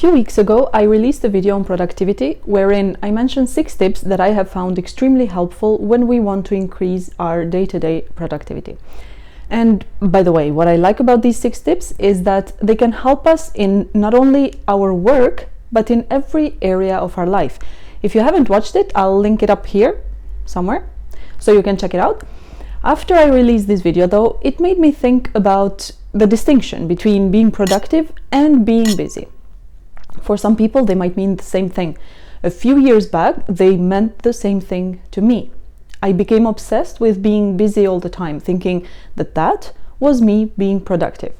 few weeks ago, I released a video on productivity wherein I mentioned 6 tips that I have found extremely helpful when we want to increase our day-to-day productivity. And by the way, what I like about these 6 tips is that they can help us in not only our work, but in every area of our life. If you haven't watched it, I'll link it up here somewhere so you can check it out. After I released this video though, it made me think about the distinction between being productive and being busy. For some people, they might mean the same thing. A few years back, they meant the same thing to me. I became obsessed with being busy all the time, thinking that that was me being productive.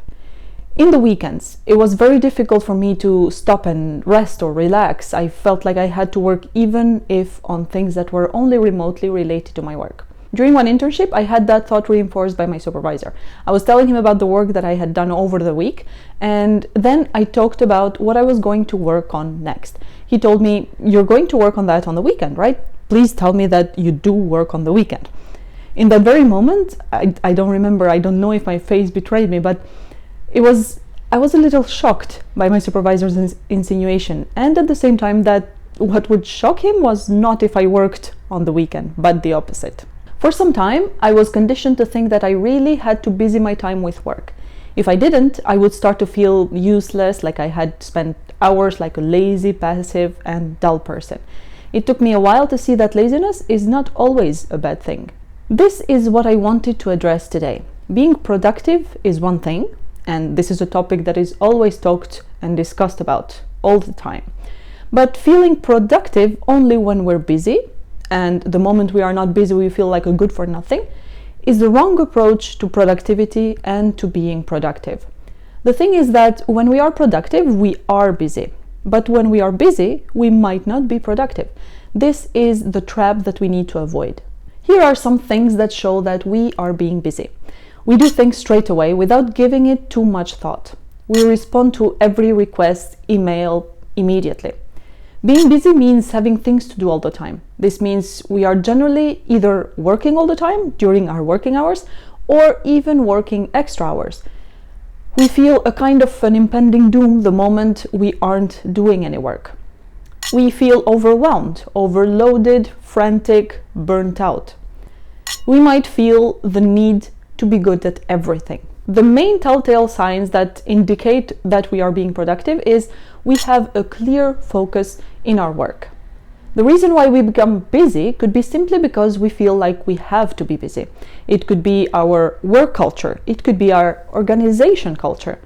In the weekends, it was very difficult for me to stop and rest or relax. I felt like I had to work even if on things that were only remotely related to my work. During one internship, I had that thought reinforced by my supervisor. I was telling him about the work that I had done over the week, and then I talked about what I was going to work on next. He told me, "You're going to work on that on the weekend, right? Please tell me that you do work on the weekend." In that very moment, I don't remember, I don't know if my face betrayed me, but I was a little shocked by my supervisor's insinuation, and at the same time that what would shock him was not if I worked on the weekend, but the opposite. For some time, I was conditioned to think that I really had to busy my time with work. If I didn't, I would start to feel useless, like I had spent hours like a lazy, passive, and dull person. It took me a while to see that laziness is not always a bad thing. This is what I wanted to address today. Being productive is one thing, and this is a topic that is always talked and discussed about all the time. But feeling productive only when we're busy, and the moment we are not busy we feel like a good for nothing, is the wrong approach to productivity and to being productive. The thing is that when we are productive, we are busy. But when we are busy, we might not be productive. This is the trap that we need to avoid. Here are some things that show that we are being busy. We do things straight away without giving it too much thought. We respond to every request, email, immediately. Being busy means having things to do all the time. This means we are generally either working all the time during our working hours or even working extra hours. We feel a kind of an impending doom the moment we aren't doing any work. We feel overwhelmed, overloaded, frantic, burnt out. We might feel the need to be good at everything. The main telltale signs that indicate that we are being productive is we have a clear focus in our work. The reason why we become busy could be simply because we feel like we have to be busy. It could be our work culture. It could be our organization culture.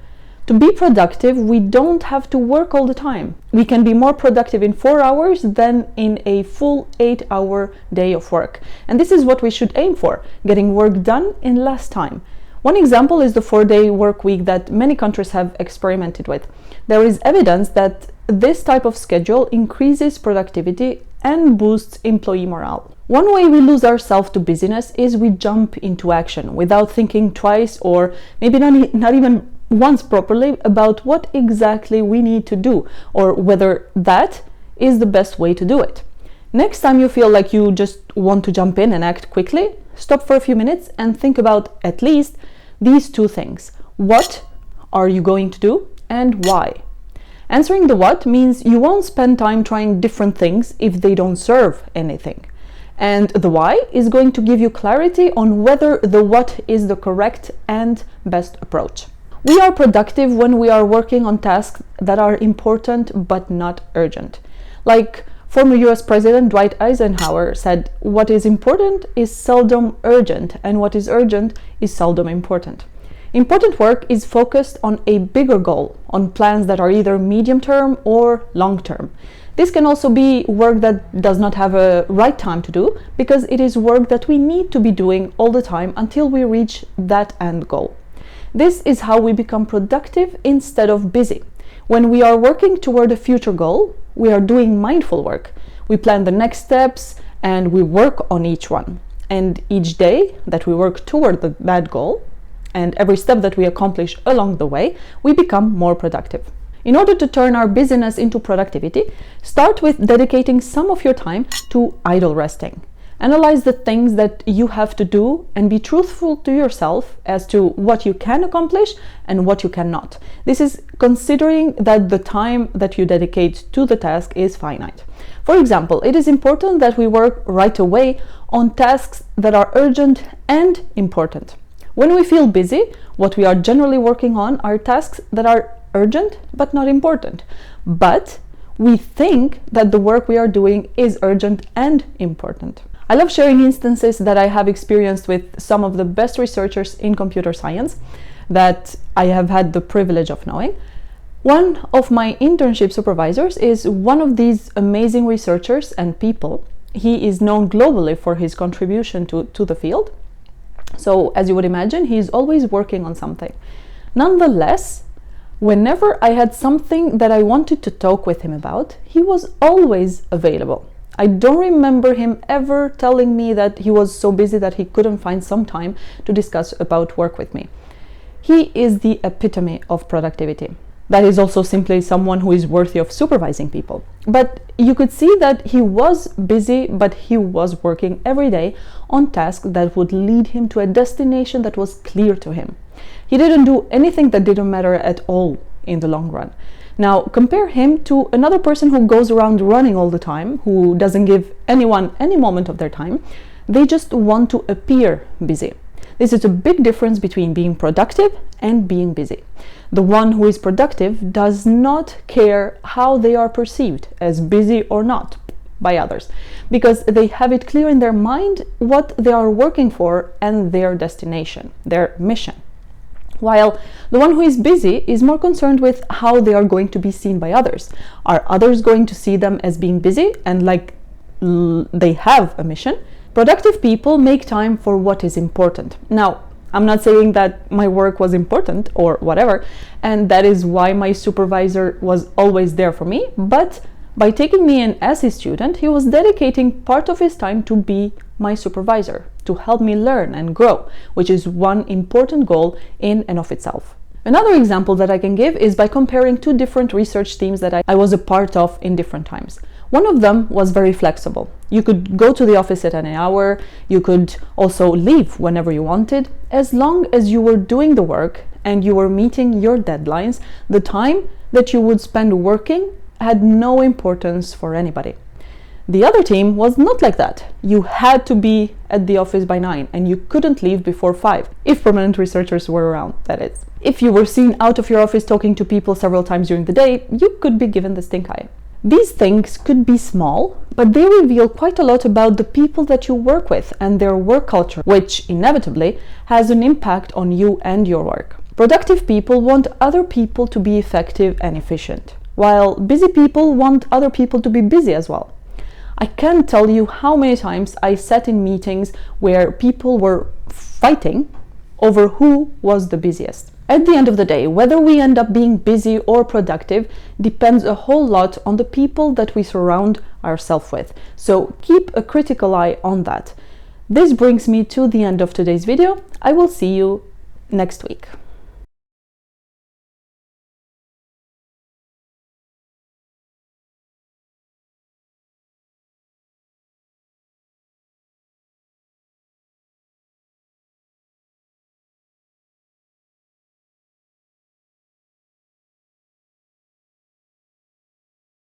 To be productive, we don't have to work all the time. We can be more productive in 4 hours than in a full 8-hour day of work. And this is what we should aim for, getting work done in less time. One example is the 4-day work week that many countries have experimented with. There is evidence that this type of schedule increases productivity and boosts employee morale. One way we lose ourselves to busyness is we jump into action without thinking twice or maybe not even once properly about what exactly we need to do or whether that is the best way to do it. Next time you feel like you just want to jump in and act quickly, stop for a few minutes and think about at least these 2 things. What are you going to do and why? Answering the what means you won't spend time trying different things if they don't serve anything. And the why is going to give you clarity on whether the what is the correct and best approach. We are productive when we are working on tasks that are important but not urgent. Like former US President Dwight Eisenhower said, "What is important is seldom urgent, and what is urgent is seldom important." Important work is focused on a bigger goal, on plans that are either medium term or long term. This can also be work that does not have a right time to do, because it is work that we need to be doing all the time until we reach that end goal. This is how we become productive instead of busy. When we are working toward a future goal, we are doing mindful work. We plan the next steps and we work on each one. And each day that we work toward that goal, and every step that we accomplish along the way, we become more productive. In order to turn our busyness into productivity, start with dedicating some of your time to idle resting. Analyze the things that you have to do and be truthful to yourself as to what you can accomplish and what you cannot. This is considering that the time that you dedicate to the task is finite. For example, it is important that we work right away on tasks that are urgent and important. When we feel busy, what we are generally working on are tasks that are urgent but not important. But we think that the work we are doing is urgent and important. I love sharing instances that I have experienced with some of the best researchers in computer science that I have had the privilege of knowing. One of my internship supervisors is one of these amazing researchers and people. He is known globally for his contribution to the field. So, as you would imagine, he's always working on something. Nonetheless, whenever I had something that I wanted to talk with him about, he was always available. I don't remember him ever telling me that he was so busy that he couldn't find some time to discuss about work with me. He is the epitome of productivity. That is also simply someone who is worthy of supervising people. But you could see that he was busy, but he was working every day on tasks that would lead him to a destination that was clear to him. He didn't do anything that didn't matter at all in the long run. Now, compare him to another person who goes around running all the time, who doesn't give anyone any moment of their time. They just want to appear busy. This is a big difference between being productive and being busy. The one who is productive does not care how they are perceived, as busy or not, by others, because they have it clear in their mind what they are working for and their destination, their mission. While the one who is busy is more concerned with how they are going to be seen by others. Are others going to see them as being busy and like they have a mission? Productive people make time for what is important. Now, I'm not saying that my work was important or whatever, and that is why my supervisor was always there for me, but by taking me in as his student, he was dedicating part of his time to be my supervisor, to help me learn and grow, which is one important goal in and of itself. Another example that I can give is by comparing two different research teams that I was a part of in different times. One of them was very flexible. You could go to the office at any hour, you could also leave whenever you wanted. As long as you were doing the work and you were meeting your deadlines, the time that you would spend working had no importance for anybody. The other team was not like that. You had to be at the office by 9 and you couldn't leave before 5, if permanent researchers were around, that is. If you were seen out of your office talking to people several times during the day, you could be given the stink eye. These things could be small, but they reveal quite a lot about the people that you work with and their work culture, which inevitably has an impact on you and your work. Productive people want other people to be effective and efficient, while busy people want other people to be busy as well. I can't tell you how many times I sat in meetings where people were fighting over who was the busiest. At the end of the day, whether we end up being busy or productive depends a whole lot on the people that we surround ourselves with. So keep a critical eye on that. This brings me to the end of today's video. I will see you next week.